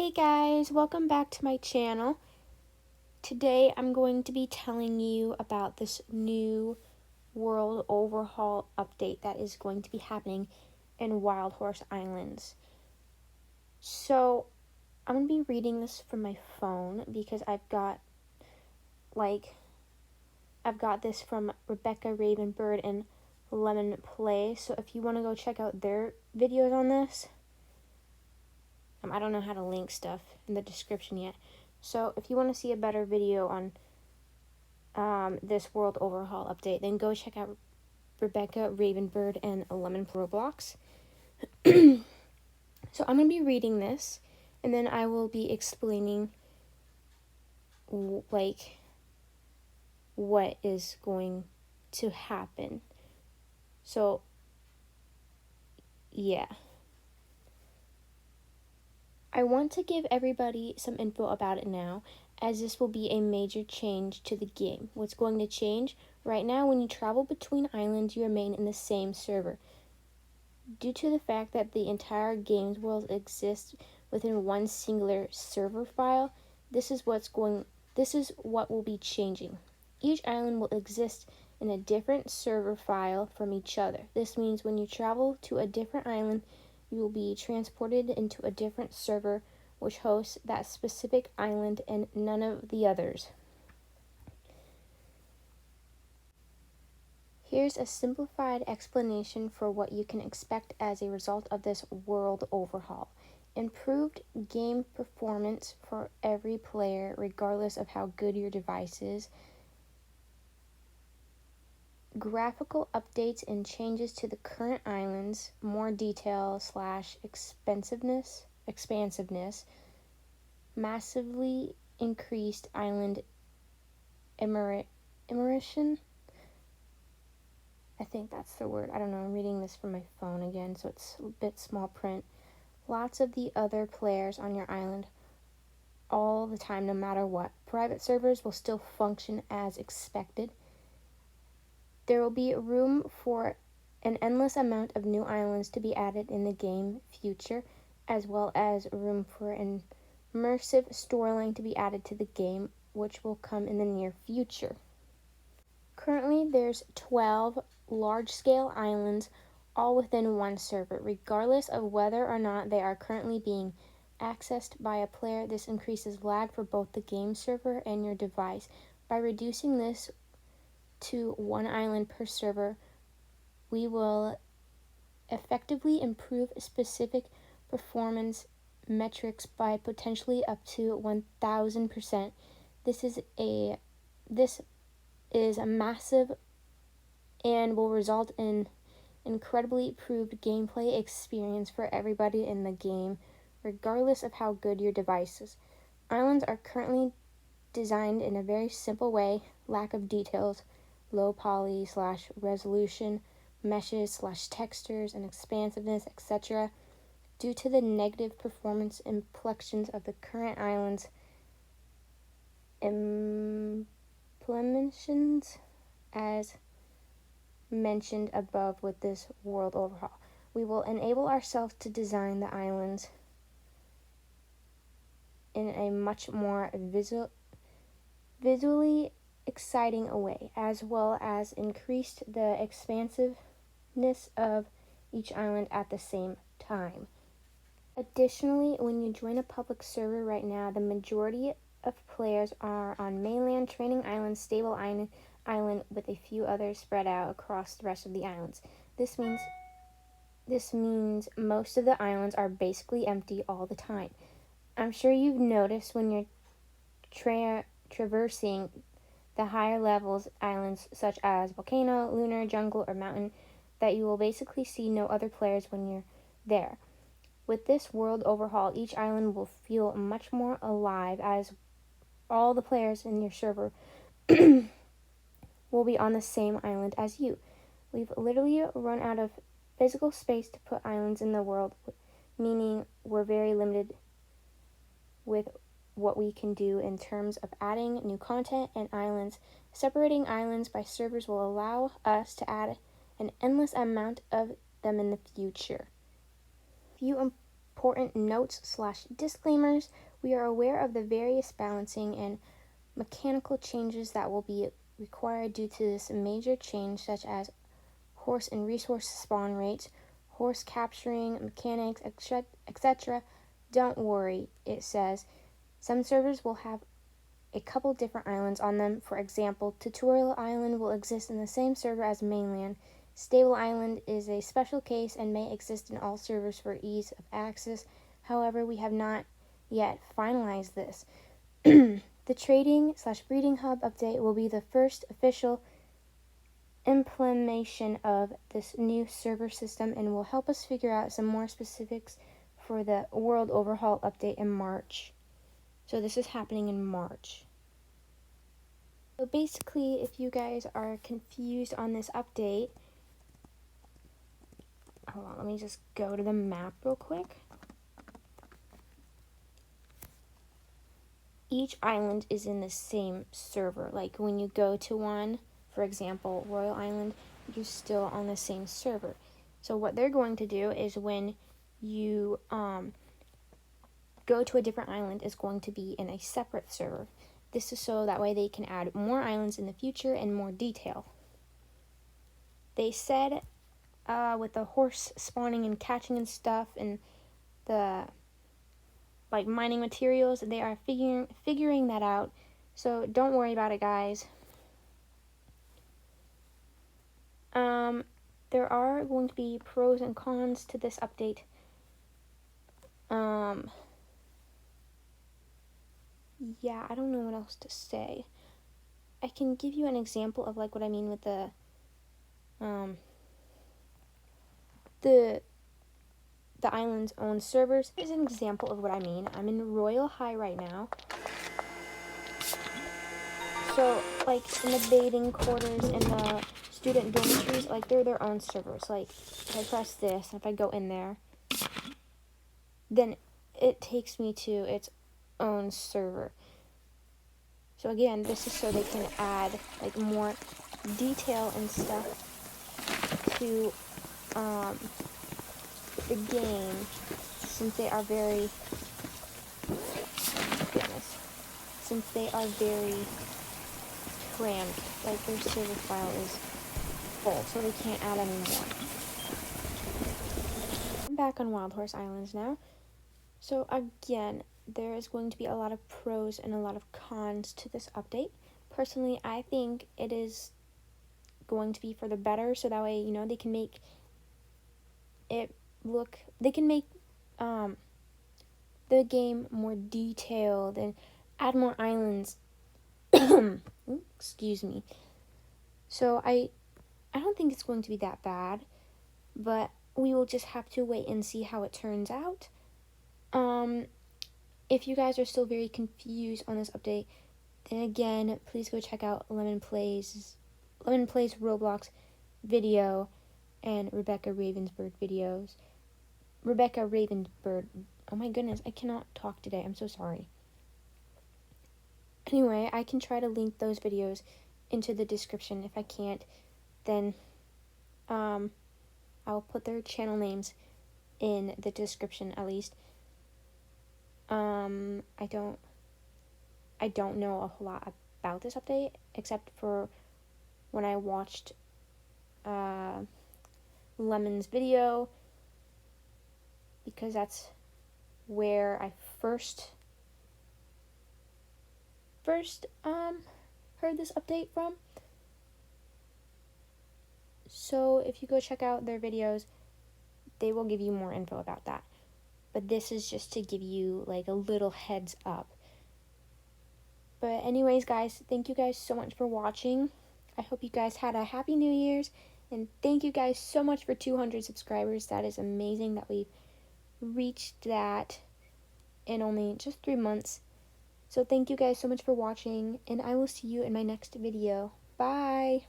Hey guys, welcome back to my channel. Today I'm going to be telling you about this new world overhaul update that is going to be happening in Wild Horse Islands. So I'm going to be reading this from my phone because I've got this from Rebecca Ravenbird and Lemon Play. So if you want to go check out their videos on this, I don't know how to link stuff in the description yet. So if you want to see a better video on this world overhaul update, then go check out Rebecca Ravenbird and Lemon roblox. So I'm going to be reading this, and then I will be explaining what is going to happen. So yeah. I want to give everybody some info about it now, as this will be a major change to the game. What's going to change? Right now, when you travel between islands, you remain in the same server. Due to the fact that the entire game's world exists within one singular server file, this is what will be changing. Each island will exist in a different server file from each other. This means when you travel to a different island, you will be transported into a different server which hosts that specific island and none of the others. Here's a simplified explanation for what you can expect as a result of this world overhaul. Improved game performance for every player, regardless of how good your device is. Graphical updates and changes to the current islands, more detail / expansiveness, massively increased island immersion. I think that's the word. I don't know. I'm reading this from my phone again, so it's a bit small print. Lots of the other players on your island all the time, no matter what. Private servers will still function as expected. There will be room for an endless amount of new islands to be added in the game future, as well as room for an immersive storyline to be added to the game, which will come in the near future. Currently, there's 12 large-scale islands, all within one server. Regardless of whether or not they are currently being accessed by a player, this increases lag for both the game server and your device. By reducing this to one island per server, we will effectively improve specific performance metrics by potentially up to 1,000%. This is a massive and will result in incredibly improved gameplay experience for everybody in the game, regardless of how good your device is. Islands are currently designed in a very simple way: lack of details, low poly / resolution, meshes / textures, and expansiveness, etc. Due to the negative performance implications of the current islands implementations, as mentioned above with this world overhaul, we will enable ourselves to design the islands in a much more visually exciting way, as well as increased the expansiveness of each island at the same time. Additionally, when you join a public server right now, the majority of players are on mainland, training island, stable island, with a few others spread out across the rest of the islands. This means most of the islands are basically empty all the time. I'm sure you've noticed when you're traversing the higher levels islands such as volcano, lunar, jungle, or mountain, that you will basically see no other players when you're there. With this world overhaul, each island will feel much more alive, as all the players in your server will be on the same island as you. We've literally run out of physical space to put islands in the world, meaning we're very limited with what we can do in terms of adding new content and islands. Separating islands by servers will allow us to add an endless amount of them in the future. Few important notes/disclaimers. We are aware of the various balancing and mechanical changes that will be required due to this major change, such as horse and resource spawn rates, horse capturing mechanics, etc. Don't worry, it says. Some servers will have a couple different islands on them. For example, Tutorial Island will exist in the same server as Mainland. Stable Island is a special case and may exist in all servers for ease of access. However, we have not yet finalized this. The trading/breeding hub update will be the first official implementation of this new server system and will help us figure out some more specifics for the world overhaul update in March. So this is happening in March. So basically, if you guys are confused on this update, hold on, let me just go to the map real quick. Each island is in the same server. Like when you go to one, for example, Royal Island, you're still on the same server. So what they're going to do is when you go to a different island, is going to be in a separate server. This is so that way they can add more islands in the future and more detail. They said with the horse spawning and catching and stuff and the like mining materials, they are figuring that out. So don't worry about it, guys. There are going to be pros and cons to this update. Yeah, I don't know what else to say. I can give you an example of like what I mean with the island's own servers. Here's an example of what I mean. I'm in Royal High right now. So, like, in the bathing quarters and the student dormitories, like, they're their own servers. Like, if I press this, and if I go in there, then it takes me to its own server. So, again, this is so they can add, like, more detail and stuff to, the game, since they are very, cramped, like their server file is full, so they can't add any more. I'm back on Wild Horse Islands now. So again, there is going to be a lot of pros and a lot of cons to this update. Personally, I think it is going to be for the better, so that way, you know, they can make it look, they can make the game more detailed and add more islands. Excuse me. So I don't think it's going to be that bad, but we will just have to wait and see how it turns out. If you guys are still very confused on this update, then again, please go check out Lemon Plays Roblox video and Rebecca Ravenbird videos. Rebecca Ravenbird. Oh my goodness, I cannot talk today. I'm so sorry. Anyway, I can try to link those videos into the description. If I can't, then I'll put their channel names in the description at least. I don't know a whole lot about this update except for when I watched Lemon's video, because that's where I first heard this update from. So if you go check out their videos, they will give you more info about that. But this is just to give you like a little heads up. But anyways, guys, thank you guys so much for watching. I hope you guys had a happy New Year's, and thank you guys so much for 200 subscribers. That is amazing that we've reached that in only just 3 months. So thank you guys so much for watching, and I will see you in my next video. Bye!